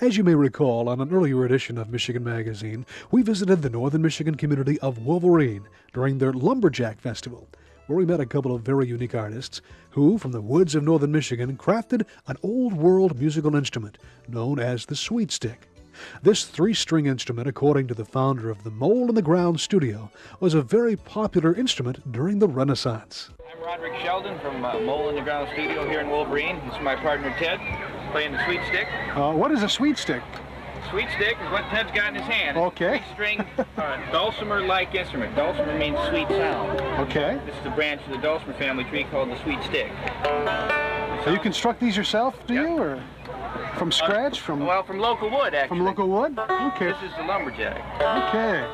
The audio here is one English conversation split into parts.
As you may recall, on an earlier edition of Michigan Magazine, we visited the northern Michigan community of Wolvernine during their Lumberjack Festival, where we met a couple of very unique artists who, from the woods of northern Michigan, crafted an old-world musical instrument known as the sweet stick. This three-string instrument, according to the founder of the Mole in the Ground studio, was a very popular instrument during the Renaissance. I'm Roderick Sheldon from Mole in the Ground studio here in Wolverine. This is my partner Ted, playing the sweet stick. What is a sweet stick? Sweet stick is what Ted's got in his hand. Okay. Three-string dulcimer-like instrument. Dulcimer means sweet sound. Okay. This is the branch of the dulcimer family tree called the sweet stick. So you construct these yourself, do you, or from scratch? Well, from local wood, actually. From local wood? Okay. This is the lumberjack. Okay.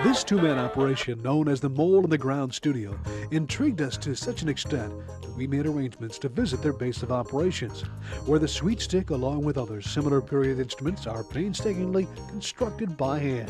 This two-man operation, known as the Mole in the Ground studio, intrigued us to such an extent that we made arrangements to visit their base of operations, where the sweet stick, along with other similar period instruments, are painstakingly constructed by hand.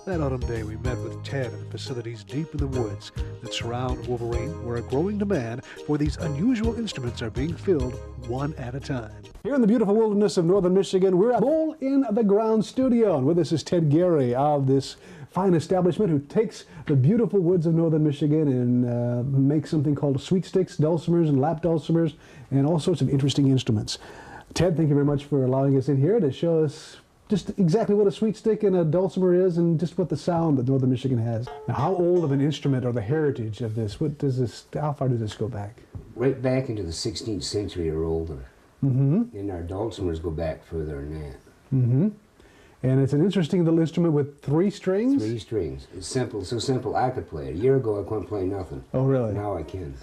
That autumn day, we met with Ted at the facilities deep in the woods that surround Wolverine, where a growing demand for these unusual instruments are being filled one at a time. Here in the beautiful wilderness of northern Michigan, we're at Mole in the Ground studio, and with us is Ted Gary of this fine establishment who takes the beautiful woods of northern Michigan and makes something called sweet sticks, dulcimers, and lap dulcimers, and all sorts of interesting instruments. Ted, thank you very much for allowing us in here to show us just exactly what a sweet stick and a dulcimer is, and just what the sound that northern Michigan has. Now, how old of an instrument or the heritage of this? What does this? How far does this go back? Right back into the 16th century or older. Mm-hmm. And our dulcimers go back further than that. Mm-hmm. And it's an interesting little instrument with three strings? Three strings. It's simple, so simple I could play it. A year ago I couldn't play nothing. Oh, really? Now I can.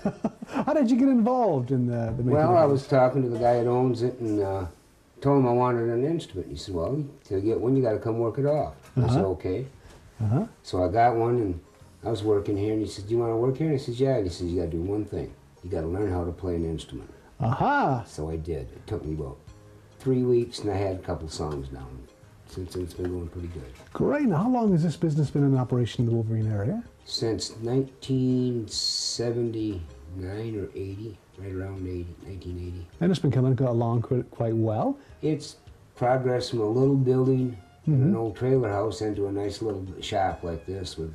How did you get involved in the making Well, of I this? was talking to the guy that owns it and told him I wanted an instrument. He said, well, to get one you got to come work it off. I said, okay. So I got one and I was working here and he said, do you want to work here? And I said, yeah. And he said, you got to do one thing. You got to learn how to play an instrument. Aha! So I did. It took me about 3 weeks and I had a couple songs down. Since it's been going pretty good. Great. Now, how long has this business been in operation in the Wolverine area? Since 1979 or 80, right around 1980. And it's been coming along quite well. It's progressed from a little building in an old trailer house into a nice little shop like this with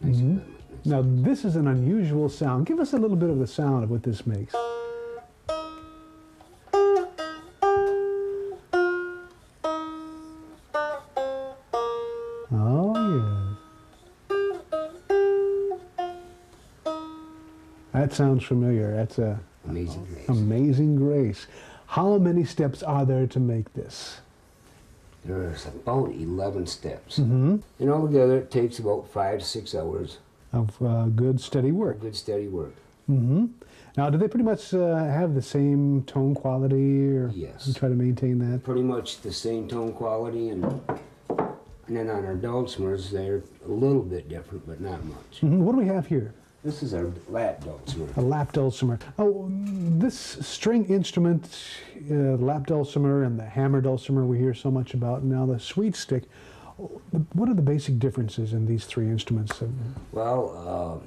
nice equipment. Now, this is an unusual sound. Give us a little bit of the sound of what this makes. Oh, yes. That sounds familiar. That's a Amazing Grace. Amazing Grace. How many steps are there to make this? There's about 11 steps. And altogether it takes about 5 to 6 hours. Of good, steady work. Good, steady work. Now, do they pretty much have the same tone quality, or Yes. you try to maintain that? Pretty much the same tone quality, and then on our dulcimers, they're a little bit different, but not much. What do we have here? This is our lap dulcimer. A lap dulcimer. Oh, this string instrument, lap dulcimer and the hammer dulcimer we hear so much about, now the sweet stick. What are the basic differences in these three instruments? Well,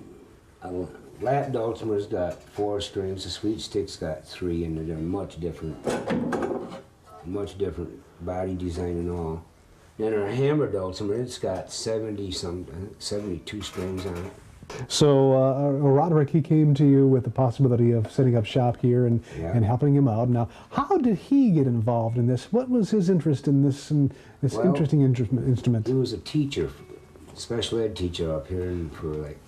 a lap dulcimer's got 4 strings, the sweet stick's got 3, and they're much different body design and all. Then our hammer dulcimer, it's got 72 strings on it. So Roderick, he came to you with the possibility of setting up shop here and helping him out. Now, how did he get involved in this? What was his interest in this interesting instrument? He was a teacher, special ed teacher up here for like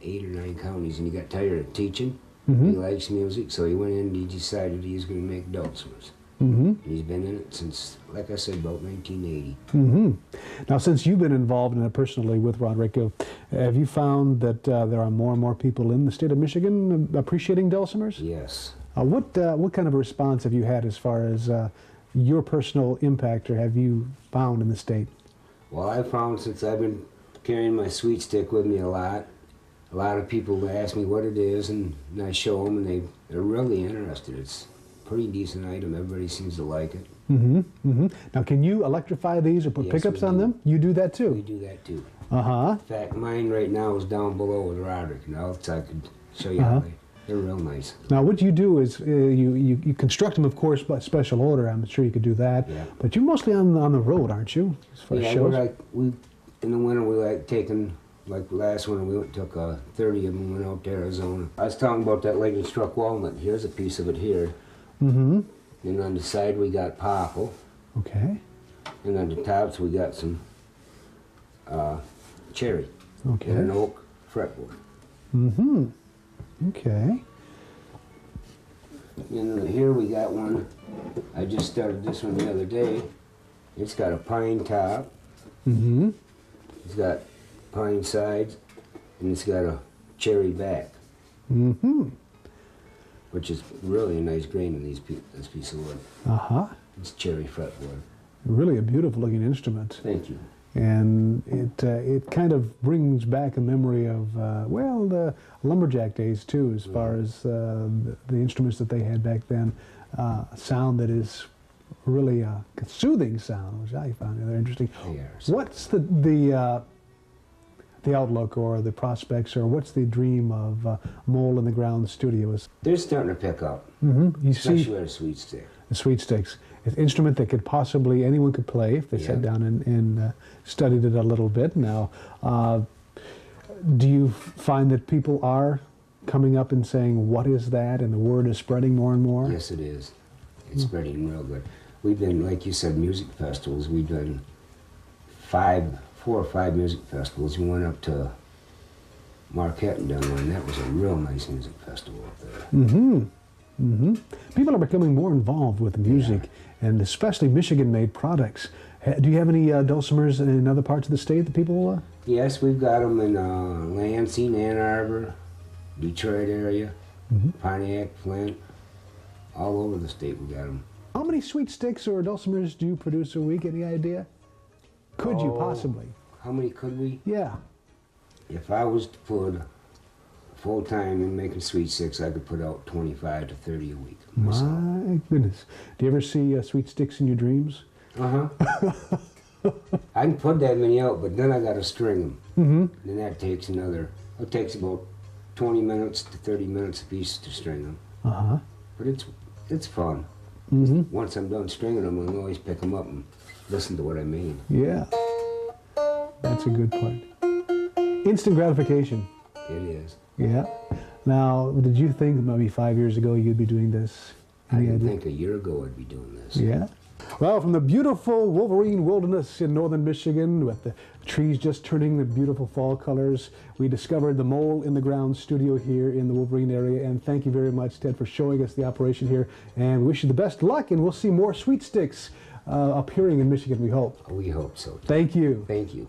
8 or 9 counties, and he got tired of teaching. He likes music, so he went in and he decided he was going to make dulcimers. And he's been in it since, like I said, about 1980. Now, since you've been involved in it personally with Roderick, have you found that there are more and more people in the state of Michigan appreciating dulcimers? Yes. What kind of a response have you had as far as your personal impact, or have you found in the state? Well, I found since I've been carrying my sweet stick with me a lot. A lot of people ask me what it is, and I show them, and they're really interested. It's a pretty decent item. Everybody seems to like it. Now, can you electrify these or put Yes, pickups we on do. them? You do that too? We do that too. Uh-huh. In fact, mine right now is down below with Roderick. Now, so I could show you how they're real nice. Now, what you do is you construct them, of course, by special order. I'm sure you could do that. Yeah. But you're mostly on the road, aren't you? As far as Yeah, shows? in the winter we like taking, like last winter we took 30 of them, went out to Arizona. I was talking about that lightning struck walnut. Here's a piece of it here. And on the side we got popple. Okay. And on the tops we got some cherry. Okay. And an oak fretboard. Okay. And here we got one. I just started this one the other day. It's got a pine top. It's got pine sides, and it's got a cherry back. Which is really a nice grain in this piece of wood. It's cherry fretboard. Really a beautiful looking instrument. Thank you. And it kind of brings back a memory of, well, the lumberjack days too, as far as the instruments that they had back then. A sound that is really a soothing sound, which I found rather interesting. What's the outlook or the prospects, or what's the dream of Mole in the Ground Studios? They're starting to pick up, You especially see with a sweet stick. the sweet sticks. It's an instrument that could possibly anyone could play if they sat down and studied it a little bit. Now, do you find that people are coming up and saying, what is that? And the word is spreading more and more? Yes, it is. It's spreading real good. We've been, like you said, music festivals. We've done 4 or 5 music festivals. We went up to Marquette and done one. That was a real nice music festival up there. People are becoming more involved with music, and especially Michigan-made products. Do you have any dulcimers in other parts of the state that people... Yes, we've got them in Lansing, Ann Arbor, Detroit area, Pontiac, Flint, all over the state we got them. How many sweet sticks or dulcimers do you produce a week? Any idea? Could you possibly? How many could we? Yeah. If I was to put full time in making sweet sticks, I could put out 25 to 30 a week myself. My goodness. Do you ever see sweet sticks in your dreams? I can put that many out, but then I got to string them. And that takes it takes about 20 minutes to 30 minutes a piece to string them. But it's fun. Once I'm done stringing them, I can always pick them up and listen to what I made. Yeah. That's a good point. Instant gratification. It is. Yeah. Now, did you think maybe 5 years ago you'd be doing this? I didn't think a year ago I'd be doing this. Yeah. Well, from the beautiful Wolverine wilderness in northern Michigan, with the trees just turning the beautiful fall colors, we discovered the Mole in the Ground studio here in the Wolverine area. And thank you very much, Ted, for showing us the operation here. And we wish you the best luck, and we'll see more sweet sticks appearing in Michigan, we hope. We hope so. Thank you. Thank you.